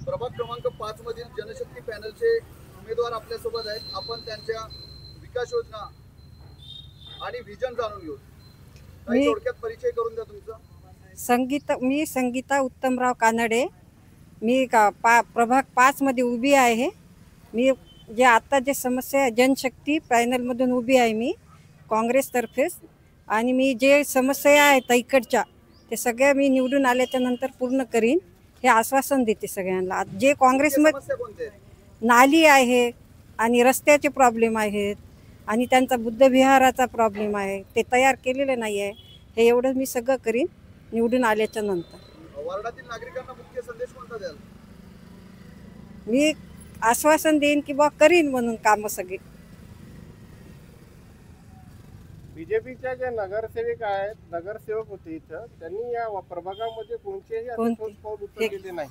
प्रभाग क्रमांक 5 मधील जनशक्ती पॅनलचे उमेदवार आपल्यासोबत आहेत. आपण त्यांच्या विकास योजना आणि विजन जाणून घेऊ. काही थोडक्यात परिचय करून द्या तुमचा. मी संगीता उत्तमराव कानडे. मी प्रभाग 5 मध्ये उभी आहे. मी जे आता जे समस्या जनशक्ती पॅनलमधून उभी आहे मी काँग्रेसतर्फे. आणि मी जे समस्या आहेत इकडच्या ते सगळ्या मी निवडून आल्याच्या नंतर पूर्ण करीन हे आश्वासन देते सगळ्यांना. जे काँग्रेसमध्ये नाली आहे आणि रस्त्याचे प्रॉब्लेम आहेत आणि त्यांचा बुद्धविहाराचा प्रॉब्लेम आहे ते तयार केलेले नाही आहे. हे एवढं मी सगळं करीन निवडून आल्याच्या नंतर. वार्डातील नागरिकांना मुख्य संदेश कोणता द्याल? मी आश्वासन देईन की बा करीन म्हणून कामं सगळी. बीजेपीच्या ज्या नगरसेवक आहेत, नगरसेवक होते इथं, त्यांनी या प्रभागामध्ये कोणतेही असं ठोस पाऊल उचललेले नाही.